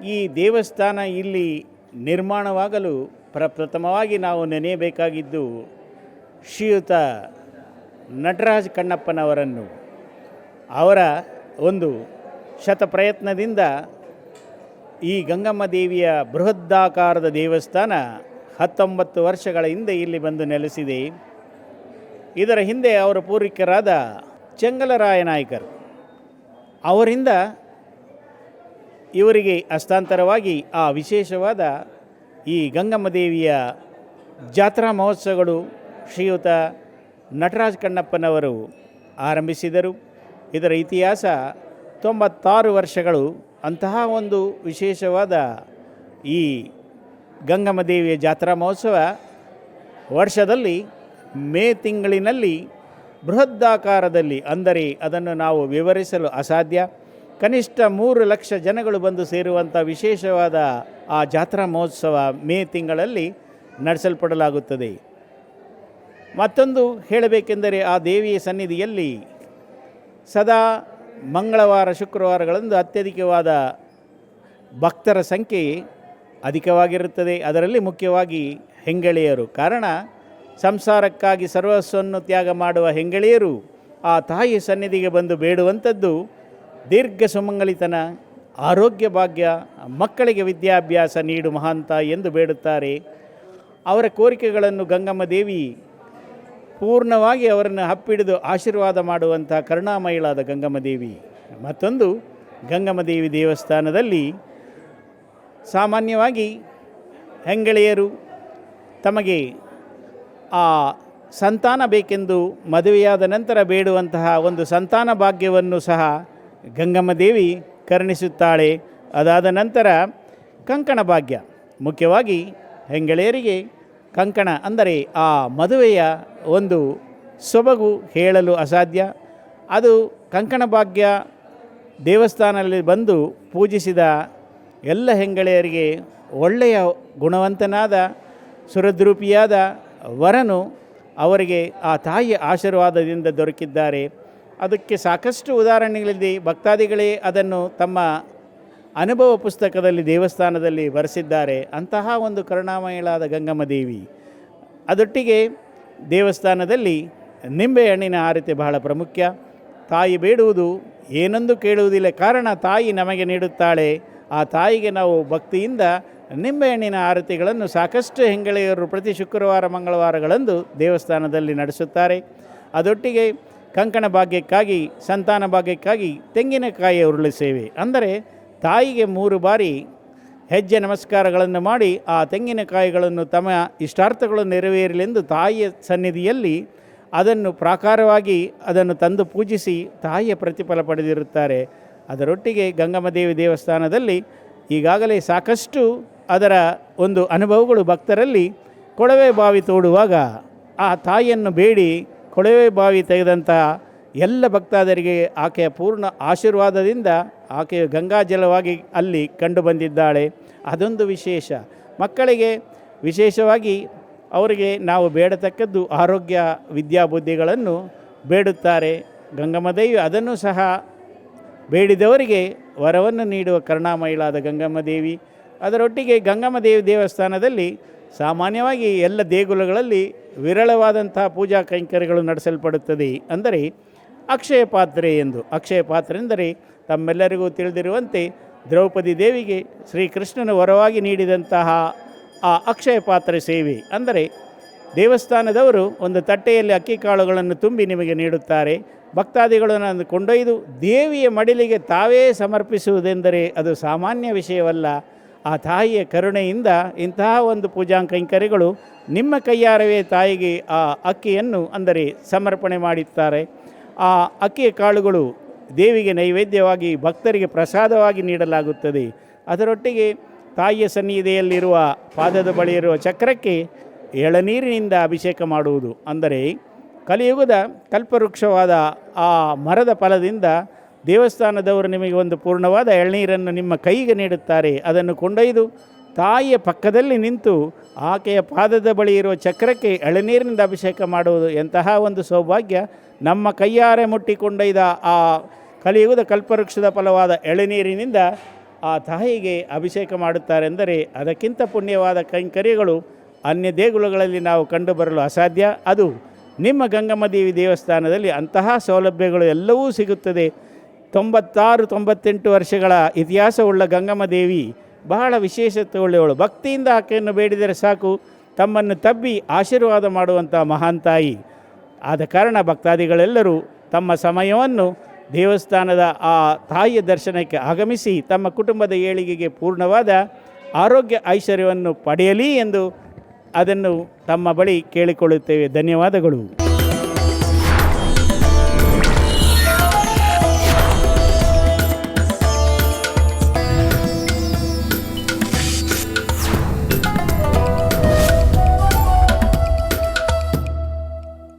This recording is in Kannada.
ಈ ದೇವಸ್ಥಾನ ಇಲ್ಲಿ ನಿರ್ಮಾಣವಾಗಲು ಪ್ರಪ್ರಥಮವಾಗಿ ನಾವು ನೆನೆಯಬೇಕಾಗಿದ್ದು ಶ್ರೀಯುತ ನಟರಾಜ್ ಕಣ್ಣಪ್ಪನವರನ್ನು. ಅವರ ಒಂದು ಶತಪ್ರಯತ್ನದಿಂದ ಈ ಗಂಗಮ್ಮ ದೇವಿಯ ಬೃಹದಾಕಾರದ ದೇವಸ್ಥಾನ 19 ವರ್ಷಗಳ ಹಿಂದೆ ಇಲ್ಲಿ ಬಂದು ನೆಲೆಸಿದೆ. ಇದರ ಹಿಂದೆ ಅವರ ಪೂರ್ವಿಕರಾದ ಚೆಂಗಲರಾಯ ನಾಯ್ಕರ್ ಅವರಿಂದ ಇವರಿಗೆ ಹಸ್ತಾಂತರವಾಗಿ ಆ ವಿಶೇಷವಾದ ಈ ಗಂಗಮ್ಮ ದೇವಿಯ ಜಾತ್ರಾ ಮಹೋತ್ಸವಗಳು ಶ್ರೀಯುತ ನಟರಾಜ್ ಕಣ್ಣಪ್ಪನವರು ಆರಂಭಿಸಿದರು. ಇದರ ಇತಿಹಾಸ 96 ವರ್ಷಗಳು. ಅಂತಹ ಒಂದು ವಿಶೇಷವಾದ ಈ ಗಂಗಮ್ಮ ದೇವಿಯ ಜಾತ್ರಾ ಮಹೋತ್ಸವ ವರ್ಷದಲ್ಲಿ ಮೇ ತಿಂಗಳಿನಲ್ಲಿ ಬೃಹದಾಕಾರದಲ್ಲಿ, ಅಂದರೆ ಅದನ್ನು ನಾವು ವಿವರಿಸಲು ಅಸಾಧ್ಯ, ಕನಿಷ್ಠ 3 ಲಕ್ಷ ಜನಗಳು ಬಂದು ಸೇರುವಂಥ ವಿಶೇಷವಾದ ಆ ಜಾತ್ರಾ ಮಹೋತ್ಸವ ಮೇ ತಿಂಗಳಲ್ಲಿ ನಡೆಸಲ್ಪಡಲಾಗುತ್ತದೆ. ಮತ್ತೊಂದು ಹೇಳಬೇಕೆಂದರೆ ಆ ದೇವಿಯ ಸನ್ನಿಧಿಯಲ್ಲಿ ಸದಾ ಮಂಗಳವಾರ ಶುಕ್ರವಾರಗಳಂದು ಅತ್ಯಧಿಕವಾದ ಭಕ್ತರ ಸಂಖ್ಯೆ ಅಧಿಕವಾಗಿರುತ್ತದೆ. ಅದರಲ್ಲಿ ಮುಖ್ಯವಾಗಿ ಹೆಂಗಳೆಯರು. ಕಾರಣ ಸಂಸಾರಕ್ಕಾಗಿ ಸರ್ವಸ್ವವನ್ನು ತ್ಯಾಗ ಮಾಡುವ ಹೆಂಗಳೆಯರು ಆ ತಾಯಿಯ ಸನ್ನಿಧಿಗೆ ಬಂದು ಬೇಡುವಂಥದ್ದು ದೀರ್ಘ ಸುಮಂಗಲಿತನ, ಆರೋಗ್ಯ ಭಾಗ್ಯ, ಮಕ್ಕಳಿಗೆ ವಿದ್ಯಾಭ್ಯಾಸ ನೀಡು ಮಹಾಂತ ಎಂದು ಬೇಡುತ್ತಾರೆ. ಅವರ ಕೋರಿಕೆಗಳನ್ನು ಗಂಗಮ್ಮ ದೇವಿ ಪೂರ್ಣವಾಗಿ ಅವರನ್ನು ಹಪ್ಪಿಡಿದು ಆಶೀರ್ವಾದ ಮಾಡುವಂಥ ಕರುಣಾಮಯಿಳಾದ ಗಂಗಮ್ಮ ದೇವಿ. ಮತ್ತೊಂದು, ಗಂಗಮ್ಮ ದೇವಿ ದೇವಸ್ಥಾನದಲ್ಲಿ ಸಾಮಾನ್ಯವಾಗಿ ಹೆಂಗಳೆಯರು ತಮಗೆ ಆ ಸಂತಾನ ಬೇಕೆಂದು ಮದುವೆಯಾದ ನಂತರ ಬೇಡುವಂತಹ ಒಂದು ಸಂತಾನ ಭಾಗ್ಯವನ್ನು ಸಹ ಗಂಗಮ್ಮ ದೇವಿ ಕರುಣಿಸುತ್ತಾಳೆ. ಅದಾದ ನಂತರ ಕಂಕಣ ಭಾಗ್ಯ, ಮುಖ್ಯವಾಗಿ ಹೆಂಗಳೆಯರಿಗೆ ಕಂಕಣ ಅಂದರೆ ಆ ಮದುವೆಯ ಒಂದು ಸೊಬಗು ಹೇಳಲು ಅಸಾಧ್ಯ. ಅದು ಕಂಕಣ ಭಾಗ್ಯ ದೇವಸ್ಥಾನದಲ್ಲಿ ಬಂದು ಪೂಜಿಸಿದ ಎಲ್ಲ ಹೆಂಗಳೆಯರಿಗೆ ಒಳ್ಳೆಯ ಗುಣವಂತನಾದ ಸುರದ್ರೂಪಿಯಾದ ವರನು ಅವರಿಗೆ ಆ ತಾಯಿಯ ಆಶೀರ್ವಾದದಿಂದ ದೊರಕಿದ್ದಾರೆ. ಅದಕ್ಕೆ ಸಾಕಷ್ಟು ಉದಾಹರಣೆಗಳಿದೆ. ಭಕ್ತಾದಿಗಳೇ ಅದನ್ನು ತಮ್ಮ ಅನುಭವ ಪುಸ್ತಕದಲ್ಲಿ ದೇವಸ್ಥಾನದಲ್ಲಿ ಬರೆಸಿದ್ದಾರೆ. ಅಂತಹ ಒಂದು ಕರುಣಾಮಯಿಳಾದ ಗಂಗಮ್ಮ ದೇವಿ. ಅದೊಟ್ಟಿಗೆ ದೇವಸ್ಥಾನದಲ್ಲಿ ನಿಂಬೆಹಣ್ಣಿನ ಆರತಿ ಬಹಳ ಪ್ರಾಮುಖ್ಯ. ತಾಯಿ ಬೇಡುವುದು ಏನೊಂದು ಕೇಳುವುದಿಲ್ಲ, ಕಾರಣ ತಾಯಿ ನಮಗೆ ನೀಡುತ್ತಾಳೆ. ಆ ತಾಯಿಗೆ ನಾವು ಭಕ್ತಿಯಿಂದ ನಿಂಬೆಹಣ್ಣಿನ ಆರತಿಗಳನ್ನು ಸಾಕಷ್ಟು ಹೆಂಗಳೆಯರು ಪ್ರತಿ ಶುಕ್ರವಾರ ಮಂಗಳವಾರಗಳಂದು ದೇವಸ್ಥಾನದಲ್ಲಿ ನಡೆಸುತ್ತಾರೆ. ಅದೊಟ್ಟಿಗೆ ಕಂಕಣ ಭಾಗ್ಯಕ್ಕಾಗಿ, ಸಂತಾನ ಭಾಗ್ಯಕ್ಕಾಗಿ ತೆಂಗಿನಕಾಯಿಯ ಉರುಳು ಸೇವೆ, ಅಂದರೆ ತಾಯಿಗೆ 3 ಬಾರಿ ಹೆಜ್ಜೆ ನಮಸ್ಕಾರಗಳನ್ನು ಮಾಡಿ ಆ ತೆಂಗಿನಕಾಯಿಗಳನ್ನು ತಮ್ಮ ಇಷ್ಟಾರ್ಥಗಳು ನೆರವೇರಲೆಂದು ತಾಯಿಯ ಸನ್ನಿಧಿಯಲ್ಲಿ ಅದನ್ನು ಪ್ರಾಕಾರವಾಗಿ ಅದನ್ನು ತಂದು ಪೂಜಿಸಿ ತಾಯಿಯ ಪ್ರತಿಫಲ ಪಡೆದಿರುತ್ತಾರೆ. ಅದರೊಟ್ಟಿಗೆ ಗಂಗಮ್ಮ ದೇವಿ ದೇವಸ್ಥಾನದಲ್ಲಿ ಈಗಾಗಲೇ ಸಾಕಷ್ಟು ಅದರ ಒಂದು ಅನುಭವಗಳು ಭಕ್ತರಲ್ಲಿ. ಕೊಳವೆ ಬಾವಿ ತೋಡುವಾಗ ಆ ತಾಯಿಯನ್ನು ಬೇಡಿ ಕೊಳವೆ ಬಾವಿ ತೆಗೆದಂಥ ಎಲ್ಲ ಭಕ್ತಾದರಿಗೆ ಆಕೆಯ ಪೂರ್ಣ ಆಶೀರ್ವಾದದಿಂದ ಆಕೆಯು ಗಂಗಾಜಲವಾಗಿ ಅಲ್ಲಿ ಕಂಡು ಬಂದಿದ್ದಾಳೆ. ಅದೊಂದು ವಿಶೇಷ. ಮಕ್ಕಳಿಗೆ ವಿಶೇಷವಾಗಿ ಅವರಿಗೆ ನಾವು ಬೇಡತಕ್ಕದ್ದು ಆರೋಗ್ಯ, ವಿದ್ಯಾಬುದ್ಧಿಗಳನ್ನು ಬೇಡುತ್ತಾರೆ. ಗಂಗಮ್ಮ ದೇವಿ ಅದನ್ನು ಸಹ ಬೇಡಿದವರಿಗೆ ವರವನ್ನು ನೀಡುವ ಕರುಣಾಮಯಿಳಾದ ಗಂಗಮ್ಮ ದೇವಿ. ಅದರೊಟ್ಟಿಗೆ ಗಂಗಮ್ಮ ದೇವಿ ದೇವಸ್ಥಾನದಲ್ಲಿ ಸಾಮಾನ್ಯವಾಗಿ ಎಲ್ಲ ದೇಗುಲಗಳಲ್ಲಿ ವಿರಳವಾದಂಥ ಪೂಜಾ ಕೈಂಕರ್ಯಗಳು ನಡೆಸಲ್ಪಡುತ್ತದೆ. ಅಂದರೆ ಅಕ್ಷಯ ಪಾತ್ರೆ ಎಂದು. ಅಕ್ಷಯ ಪಾತ್ರೆ ಎಂದರೆ ತಮ್ಮೆಲ್ಲರಿಗೂ ತಿಳಿದಿರುವಂತೆ ದ್ರೌಪದಿ ದೇವಿಗೆ ಶ್ರೀಕೃಷ್ಣನ ವರವಾಗಿ ನೀಡಿದಂತಹ ಆ ಅಕ್ಷಯ ಪಾತ್ರೆ ಸೇವೆ. ಅಂದರೆ ದೇವಸ್ಥಾನದವರು ಒಂದು ತಟ್ಟೆಯಲ್ಲಿ ಅಕ್ಕಿ ಕಾಳುಗಳನ್ನು ತುಂಬಿ ನಿಮಗೆ ನೀಡುತ್ತಾರೆ. ಭಕ್ತಾದಿಗಳನ್ನು ಕೊಂಡೊಯ್ದು ದೇವಿಯ ಮಡಿಲಿಗೆ ತಾವೇ ಸಮರ್ಪಿಸುವುದೆಂದರೆ ಅದು ಸಾಮಾನ್ಯ ವಿಷಯವಲ್ಲ. ಆ ತಾಯಿಯ ಕರುಣೆಯಿಂದ ಇಂತಹ ಒಂದು ಪೂಜಾ ಕೈಂಕರ್ಯಗಳು ನಿಮ್ಮ ಕೈಯಾರವೇ ತಾಯಿಗೆ ಆ ಅಕ್ಕಿಯನ್ನು ಅಂದರೆ ಸಮರ್ಪಣೆ ಮಾಡುತ್ತಾರೆ. ಆ ಅಕ್ಕಿಯ ಕಾಳುಗಳು ದೇವಿಗೆ ನೈವೇದ್ಯವಾಗಿ ಭಕ್ತರಿಗೆ ಪ್ರಸಾದವಾಗಿ ನೀಡಲಾಗುತ್ತದೆ. ಅದರೊಟ್ಟಿಗೆ ತಾಯಿಯ ಸನ್ನಿಧಿಯಲ್ಲಿರುವ ಪಾದದ ಬಳಿ ಇರುವ ಚಕ್ರಕ್ಕೆ ಎಳನೀರಿನಿಂದ ಅಭಿಷೇಕ ಮಾಡುವುದು. ಅಂದರೆ ಕಲಿಯುಗದ ಕಲ್ಪವೃಕ್ಷವಾದ ಆ ಮರದ ಫಲದಿಂದ ದೇವಸ್ಥಾನದವರು ನಿಮಗೆ ಒಂದು ಪೂರ್ಣವಾದ ಎಳನೀರನ್ನು ನಿಮ್ಮ ಕೈಗೆ ನೀಡುತ್ತಾರೆ. ಅದನ್ನು ಕೊಂಡೊಯ್ದು ತಾಯಿಯ ಪಕ್ಕದಲ್ಲಿ ನಿಂತು ಆಕೆಯ ಪಾದದ ಬಳಿ ಇರುವ ಚಕ್ರಕ್ಕೆ ಎಳನೀರಿನಿಂದ ಅಭಿಷೇಕ ಮಾಡುವುದು ಎಂತಹ ಒಂದು ಸೌಭಾಗ್ಯ. ನಮ್ಮ ಕೈಯಾರೆ ಮುಟ್ಟಿಕೊಂಡೊಯ್ದ ಆ ಕಲಿಯುಗದ ಕಲ್ಪವೃಕ್ಷದ ಫಲವಾದ ಎಳನೀರಿನಿಂದ ಆ ತಾಯಿಗೆ ಅಭಿಷೇಕ ಮಾಡುತ್ತಾರೆಂದರೆ ಅದಕ್ಕಿಂತ ಪುಣ್ಯವಾದ ಕೈಂಕರ್ಯಗಳು ಅನ್ಯ ದೇಗುಲಗಳಲ್ಲಿ ನಾವು ಕಂಡುಬರಲು ಅಸಾಧ್ಯ. ಅದು ನಿಮ್ಮ ಗಂಗಮ್ಮ ದೇವಿ ದೇವಸ್ಥಾನದಲ್ಲಿ ಅಂತಹ ಸೌಲಭ್ಯಗಳು ಎಲ್ಲವೂ ಸಿಗುತ್ತದೆ. 96-98 ವರ್ಷಗಳ ಇತಿಹಾಸವುಳ್ಳ ಗಂಗಮ್ಮ ದೇವಿ ಬಹಳ ವಿಶೇಷತೆ ಉಳ್ಳವಳು. ಭಕ್ತಿಯಿಂದ ಆಕೆಯನ್ನು ಬೇಡಿದರೆ ಸಾಕು, ತಮ್ಮನ್ನು ತಬ್ಬಿ ಆಶೀರ್ವಾದ ಮಾಡುವಂಥ ಮಹಾನ್ ತಾಯಿ. ಆದ ಕಾರಣ ಭಕ್ತಾದಿಗಳೆಲ್ಲರೂ ತಮ್ಮ ಸಮಯವನ್ನು ದೇವಸ್ಥಾನದ ಆ ತಾಯಿಯ ದರ್ಶನಕ್ಕೆ ಆಗಮಿಸಿ ತಮ್ಮ ಕುಟುಂಬದ ಏಳಿಗೆಗೆ ಪೂರ್ಣವಾದ ಆರೋಗ್ಯ ಐಶ್ವರ್ಯವನ್ನು ಪಡೆಯಲಿ ಎಂದು ಅದನ್ನು ತಮ್ಮ ಬಳಿ ಕೇಳಿಕೊಳ್ಳುತ್ತೇವೆ. ಧನ್ಯವಾದಗಳು.